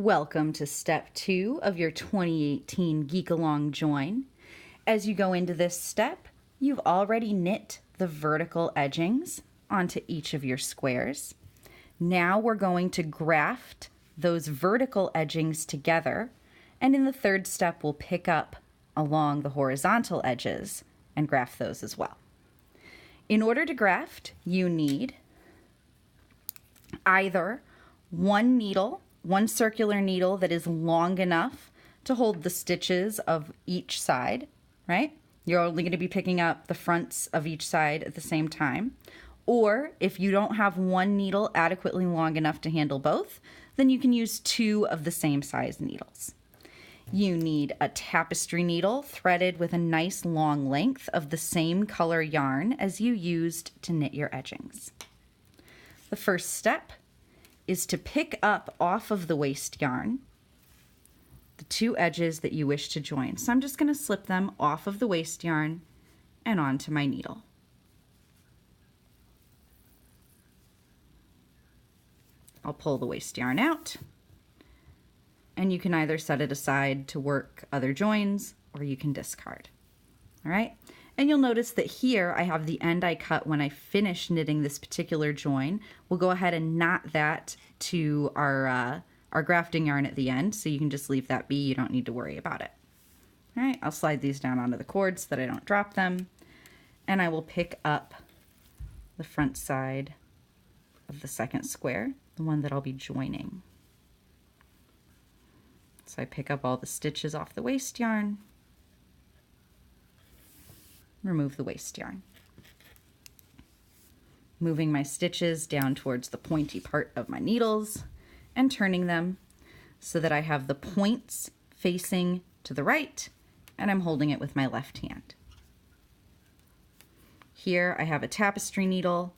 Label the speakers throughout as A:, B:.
A: Welcome to step 2 of your 2018 Geek-A-Long join. As you go into this step, you've already knit the vertical edgings onto each of your squares. Now we're going to graft those vertical edgings together, and in the third step we'll pick up along the horizontal edges and graft those as well. In order to graft, you need either one circular needle that is long enough to hold the stitches of each side, right? You're only going to be picking up the fronts of each side at the same time. Or if you don't have one needle adequately long enough to handle both, then you can use 2 of the same size needles. You need a tapestry needle threaded with a nice long length of the same color yarn as you used to knit your edgings. The first step is to pick up off of the waste yarn the 2 edges that you wish to join. So I'm just going to slip them off of the waste yarn and onto my needle. I'll pull the waste yarn out, and you can either set it aside to work other joins or you can discard. All right? And you'll notice that here I have the end I cut when I finish knitting this particular join. We'll go ahead and knot that to our grafting yarn at the end, so you can just leave that be. You don't need to worry about it. All right, I'll slide these down onto the cord so that I don't drop them. And I will pick up the front side of the second square, the one that I'll be joining. So I pick up all the stitches off the waste yarn, remove the waste yarn. Moving my stitches down towards the pointy part of my needles and turning them so that I have the points facing to the right and I'm holding it with my left hand. Here I have a tapestry needle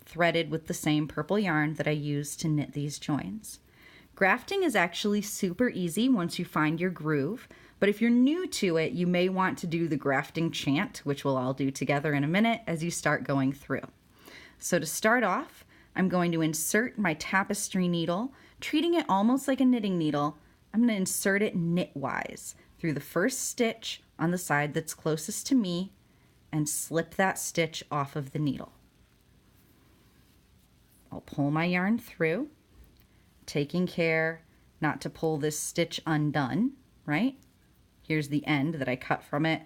A: threaded with the same purple yarn that I used to knit these joins. Grafting is actually super easy once you find your groove, but if you're new to it, you may want to do the grafting chant, which we'll all do together in a minute as you start going through. So to start off, I'm going to insert my tapestry needle, treating it almost like a knitting needle. I'm going to insert it knitwise through the first stitch on the side that's closest to me and slip that stitch off of the needle. I'll pull my yarn through, taking care not to pull this stitch undone, right? Here's the end that I cut from it.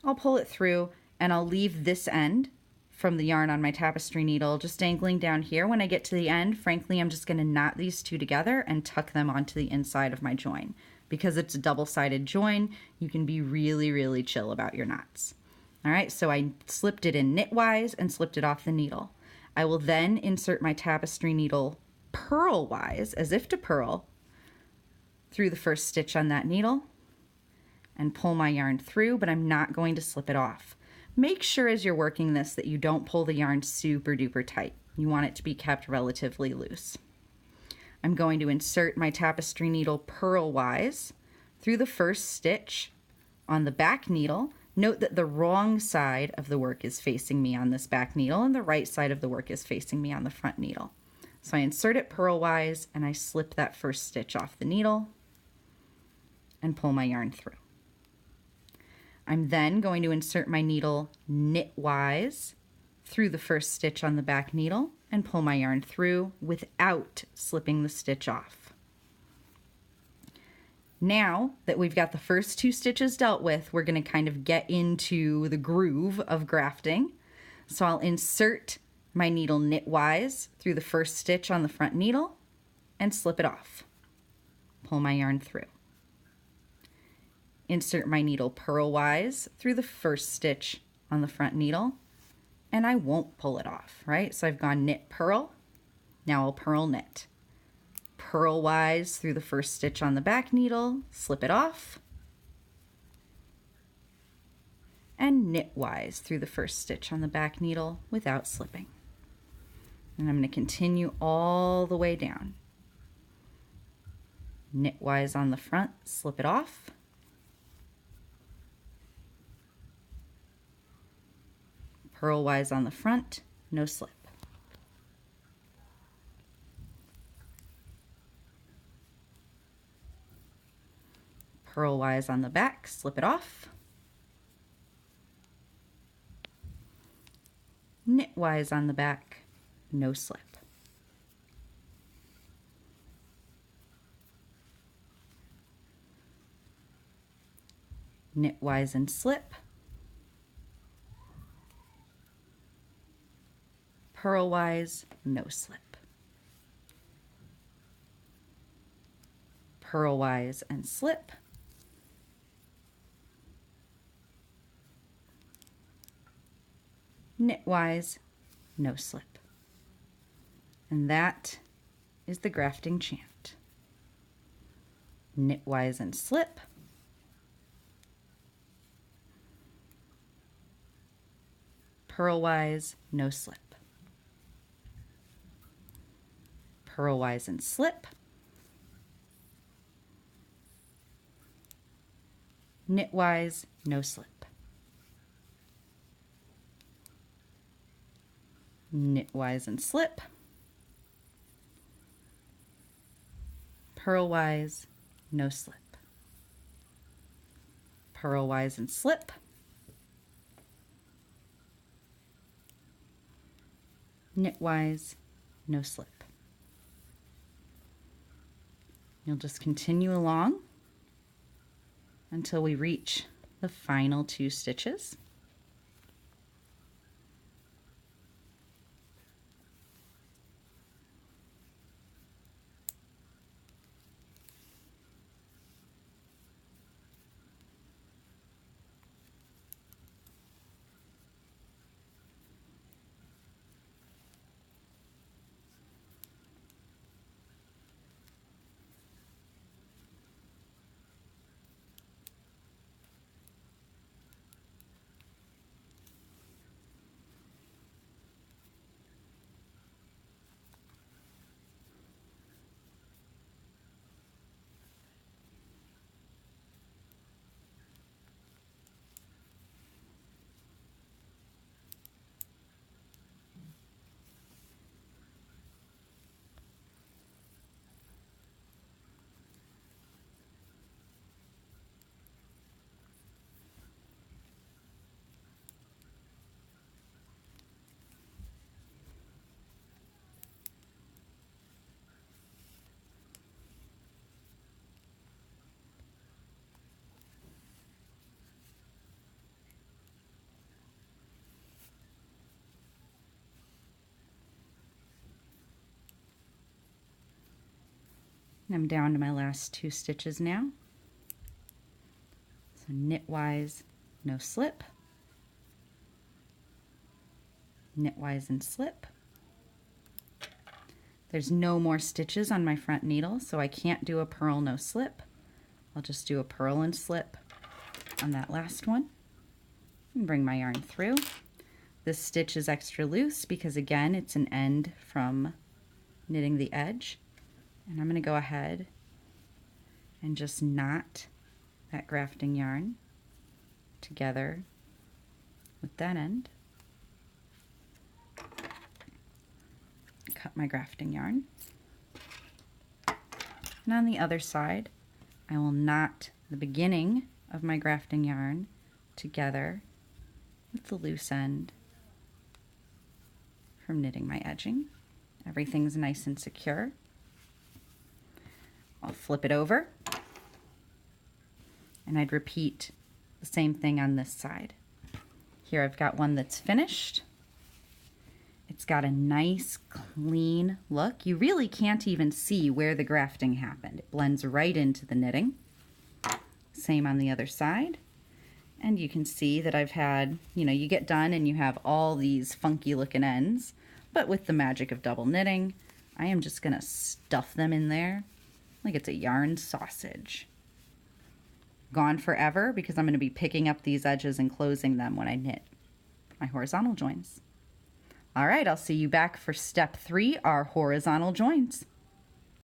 A: I'll pull it through and I'll leave this end from the yarn on my tapestry needle just dangling down here. When I get to the end, frankly, I'm just going to knot these 2 together and tuck them onto the inside of my join. Because it's a double-sided join, you can be really, really chill about your knots. All right, so I slipped it in knitwise and slipped it off the needle. I will then insert my tapestry needle purl-wise, as if to purl, through the first stitch on that needle and pull my yarn through, but I'm not going to slip it off. Make sure as you're working this that you don't pull the yarn super duper tight. You want it to be kept relatively loose. I'm going to insert my tapestry needle purl-wise through the first stitch on the back needle. Note that the wrong side of the work is facing me on this back needle and the right side of the work is facing me on the front needle. So I insert it purl-wise and I slip that first stitch off the needle and pull my yarn through. I'm then going to insert my needle knitwise through the first stitch on the back needle and pull my yarn through without slipping the stitch off. Now that we've got the first 2 stitches dealt with, we're going to kind of get into the groove of grafting. So I'll insert my needle knitwise through the first stitch on the front needle and slip it off. Pull my yarn through. Insert my needle purl-wise through the first stitch on the front needle, and I won't pull it off, right? So I've gone knit purl, now I'll purl knit. Purl-wise through the first stitch on the back needle, slip it off, and knitwise through the first stitch on the back needle without slipping. And I'm going to continue all the way down. Knitwise on the front, slip it off, purl-wise on the front, no slip. Purlwise on the back, slip it off. Knitwise on the back, no slip. Knitwise and slip. Purlwise, no slip. Purlwise and slip. Knitwise, no slip. And that is the grafting chant. Knitwise and slip. Purlwise, no slip. Purlwise and slip. Knitwise, no slip. Knitwise and slip. Purlwise, no slip. Purlwise and slip. Knitwise, no slip. You'll just continue along until we reach the final 2 stitches. I'm down to my last 2 stitches now. So knitwise, no slip. Knitwise and slip. There's no more stitches on my front needle, so I can't do a purl no slip. I'll just do a purl and slip on that last one and bring my yarn through. This stitch is extra loose because again it's an end from knitting the edge. And I'm going to go ahead and just knot that grafting yarn together with that end. Cut my grafting yarn. And on the other side, I will knot the beginning of my grafting yarn together with the loose end from knitting my edging. Everything's nice and secure. I'll flip it over, and I'd repeat the same thing on this side. Here I've got one that's finished. It's got a nice clean look. You really can't even see where the grafting happened. It blends right into the knitting. Same on the other side. And you can see that I've had, you get done and you have all these funky looking ends, but with the magic of double knitting, I am just gonna stuff them in there like it's a yarn sausage. Gone forever because I'm going to be picking up these edges and closing them when I knit my horizontal joins. All right, I'll see you back for step 3, our horizontal joins.